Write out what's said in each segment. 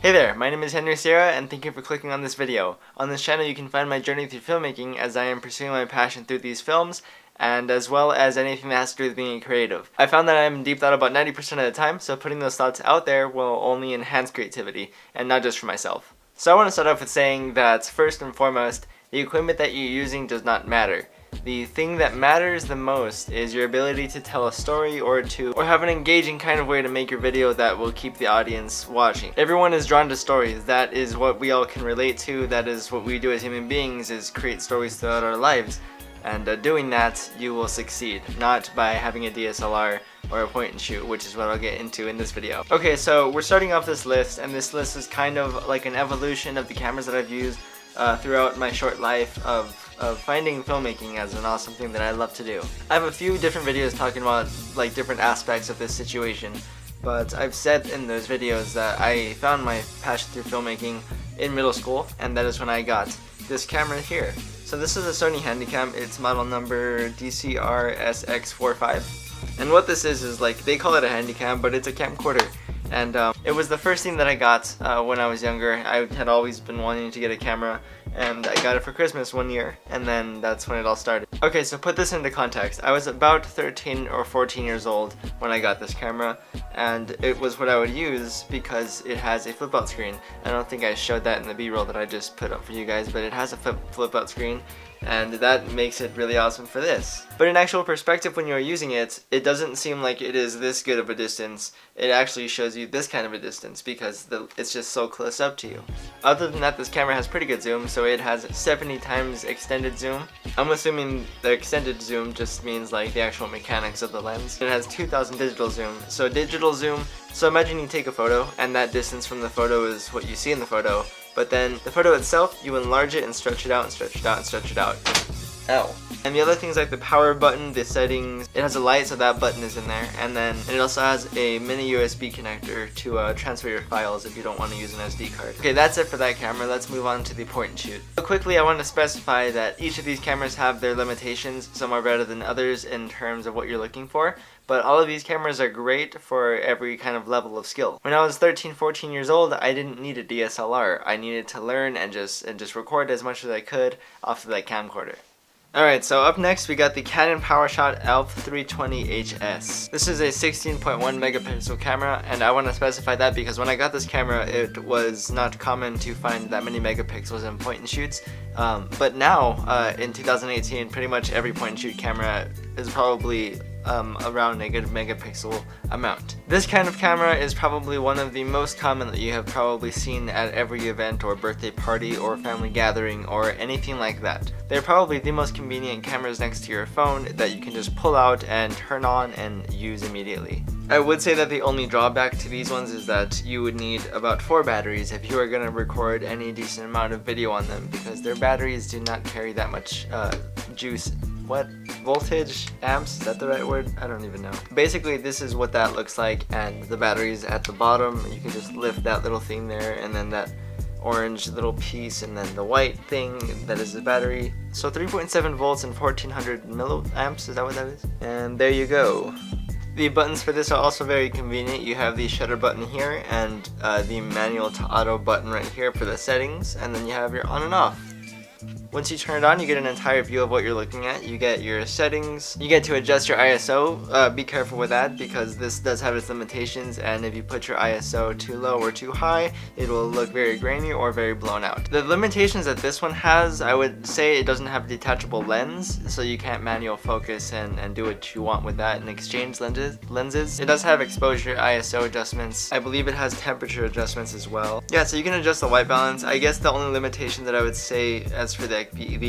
Hey there, my name is Henry Sierra and thank you for clicking on this video. On this channel you can find my journey through filmmaking as I am pursuing my passion through these films, and as well as anything that has to do with being creative. I found that I am in deep thought about 90% of the time, so putting those thoughts out there will only enhance creativity, and not just for myself. So I want to start off with saying that first and foremost, the equipment that you're using does not matter. The thing that matters the most is your ability to tell a story or have an engaging kind of way to make your video that will keep the audience watching. Everyone is drawn to stories. That is what we all can relate to. That is what we do as human beings, is create stories throughout our lives. And doing that, you will succeed, not by having a DSLR or a point and shoot, which is what I'll get into in this video. Okay, so we're starting off this list, and this list is kind of like an evolution of the cameras that I've used throughout my short life of finding filmmaking as an awesome thing that I love to do. I have a few different videos talking about like different aspects of this situation, but I've said in those videos that I found my passion through filmmaking in middle school, and that is when I got this camera here. So this is a Sony Handycam. It's model number DCR-SX45, and what this is like, they call it a Handycam, but it's a camcorder. And it was the first thing that I got when I was younger. I had always been wanting to get a camera, and I got it for Christmas one year, and then that's when it all started. Okay, so put this into context. I was about 13 or 14 years old when I got this camera, and it was what I would use because it has a flip out screen. I don't think I showed that in the B-roll that I just put up for you guys, but it has a flip out screen, and that makes it really awesome for this. But in actual perspective, when you're using it, it doesn't seem like it is this good of a distance. It actually shows you this kind of a distance because it's just so close up to you. Other than that, this camera has pretty good zoom, so it has 70 times extended zoom. I'm assuming the extended zoom just means like the actual mechanics of the lens. It has 2000 digital zoom. So digital zoom, so imagine you take a photo and that distance from the photo is what you see in the photo. But then the photo itself, you enlarge it and stretch it out and stretch it out and stretch it out. Ow. And the other things like the power button, the settings, it has a light, so that button is in there. And it also has a mini USB connector to transfer your files if you don't want to use an SD card. Okay, that's it for that camera. Let's move on to the point and shoot. So quickly, I want to specify that each of these cameras have their limitations. Some are better than others in terms of what you're looking for. But all of these cameras are great for every kind of level of skill. When I was 13, 14 years old, I didn't need a DSLR. I needed to learn and just record as much as I could off of that camcorder. Alright, so up next we got the Canon PowerShot ALF 320HS. This is a 16.1 megapixel camera, and I want to specify that because when I got this camera, it was not common to find that many megapixels in point and shoots. But now, in 2018, pretty much every point and shoot camera is probably around a good megapixel amount. This kind of camera is probably one of the most common that you have probably seen at every event or birthday party or family gathering or anything like that. They're probably the most convenient cameras next to your phone that you can just pull out and turn on and use immediately. I would say that the only drawback to these ones is that you would need about 4 batteries if you are going to record any decent amount of video on them, because their batteries do not carry that much juice. What? Voltage? Amps? Is that the right word? I don't even know. Basically, this is what that looks like, and the battery's at the bottom. You can just lift that little thing there, and then that orange little piece, and then the white thing that is the battery. So 3.7 volts and 1400 milliamps, is that what that is? And there you go. The buttons for this are also very convenient. You have the shutter button here and the manual to auto button right here for the settings, and then you have your on and off. Once you turn it on, you get an entire view of what you're looking at. You get your settings. You get to adjust your ISO. Be careful with that because this does have its limitations, and if you put your ISO too low or too high, it will look very grainy or very blown out. The limitations that this one has, I would say it doesn't have a detachable lens, so you can't manual focus and do what you want with that and exchange lenses. It does have exposure ISO adjustments. I believe it has temperature adjustments as well. Yeah, so you can adjust the white balance. I guess the only limitation that I would say as for the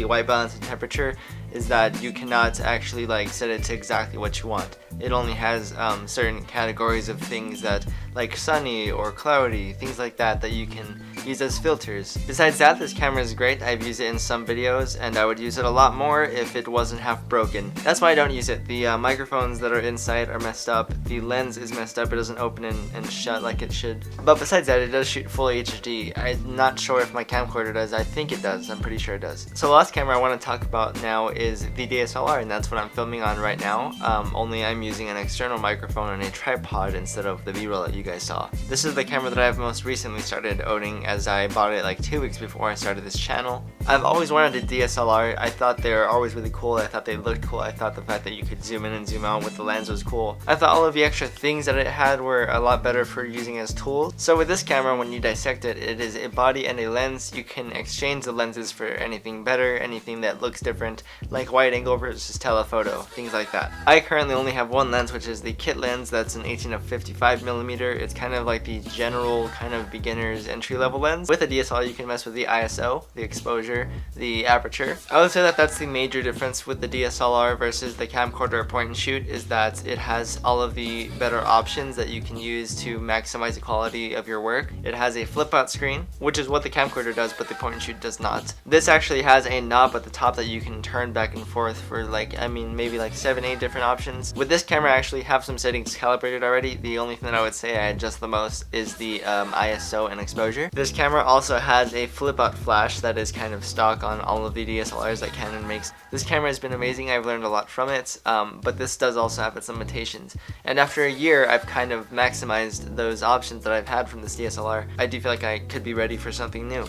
white balance and temperature is that you cannot actually like set it to exactly what you want. It only has certain categories of things that like sunny or cloudy, things like that, that you can use as filters. Besides that, this camera is great. I've used it in some videos, and I would use it a lot more if it wasn't half broken. That's why I don't use it. The microphones that are inside are messed up. The lens is messed up. It doesn't open and shut like it should. But besides that, it does shoot full HD. I'm not sure if my camcorder does. I think it does. I'm pretty sure it does. So the last camera I want to talk about now is the DSLR, and that's what I'm filming on right now. Only I'm using an external microphone and a tripod instead of the B-roll that you guys saw. This is the camera that I've most recently started owning, as I bought it like 2 weeks before I started this channel. I've always wanted a DSLR. I thought they were always really cool. I thought they looked cool. I thought the fact that you could zoom in and zoom out with the lens was cool. I thought all of the extra things that it had were a lot better for using as tools. So with this camera, when you dissect it, it is a body and a lens. You can exchange the lenses for anything better, anything that looks different, like wide angle versus telephoto, things like that. I currently only have one lens, which is the kit lens. That's an 18 to 55mm. It's kind of like the general kind of beginner's entry level lens. With a DSLR, you can mess with the ISO, the exposure, the aperture. I would say that that's the major difference with the DSLR versus the camcorder or point and shoot, is that it has all of the better options that you can use to maximize the quality of your work. It has a flip out screen, which is what the camcorder does, but the point and shoot does not. This actually has a knob at the top that you can turn back and forth for maybe like 7-8 different options. With this camera, I actually have some settings calibrated already. The only thing that I would say I adjust the most is the ISO and exposure. This camera also has a flip out flash that is kind of stock on all of the DSLRs that Canon makes. This camera has been amazing. I've learned a lot from it, but this does also have its limitations. And after a year, I've kind of maximized those options that I've had from this DSLR. I do feel like I could be ready for something new.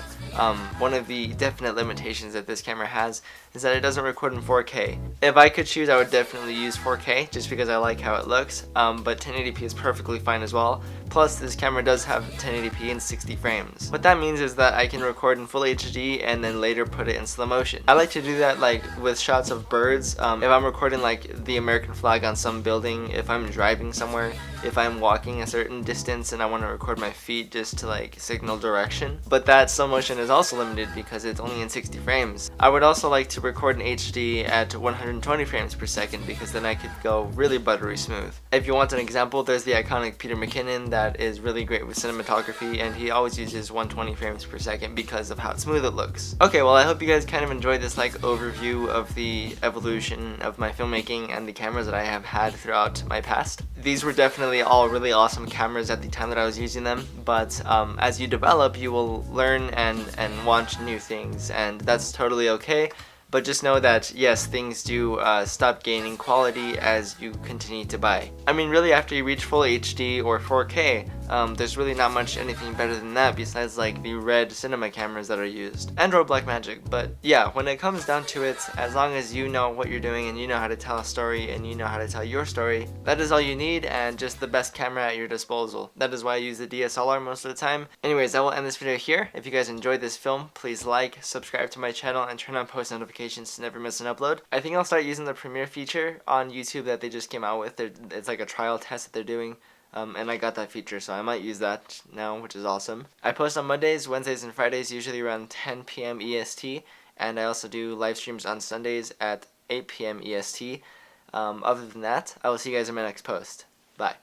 One of the definite limitations that this camera has is that it doesn't record in 4K. If I could choose, I would definitely use 4K just because I like how it looks, but 1080p is perfectly fine as well. Plus, this camera does have 1080p in 60 frames. What that means is that I can record in full HD and then later put it in slow motion. I like to do that like with shots of birds. If I'm recording like the American flag on some building, if I'm driving somewhere, if I'm walking a certain distance and I want to record my feet just to like signal direction. But that slow motion is also limited because it's only in 60 frames. I would also like to record in HD at 120 frames per second because then I could go really buttery smooth. If you want an example, there's the iconic Peter McKinnon that is really great with cinematography, and he always uses 120 frames per second because of how smooth it looks. Okay, well, I hope you guys kind of enjoyed this like overview of the evolution of my filmmaking and the cameras that I have had throughout my past. These were definitely all really awesome cameras at the time that I was using them, but as you develop, you will learn and want new things, and that's totally okay. But just know that, yes, things do stop gaining quality as you continue to buy. I mean, really, after you reach full HD or 4K, there's really not much anything better than that besides like the red cinema cameras that are used. And or Blackmagic. But yeah, when it comes down to it, as long as you know what you're doing and you know how to tell a story and you know how to tell your story, that is all you need, and just the best camera at your disposal. That is why I use the DSLR most of the time. Anyways, I will end this video here. If you guys enjoyed this film, please like, subscribe to my channel, and turn on post notifications to never miss an upload. I think I'll start using the Premiere feature on YouTube that they just came out with. It's like a trial test that they're doing. And I got that feature, so I might use that now, which is awesome. I post on Mondays, Wednesdays, and Fridays, usually around 10 p.m. EST, and I also do live streams on Sundays at 8 p.m. EST. Other than that, I will see you guys in my next post. Bye.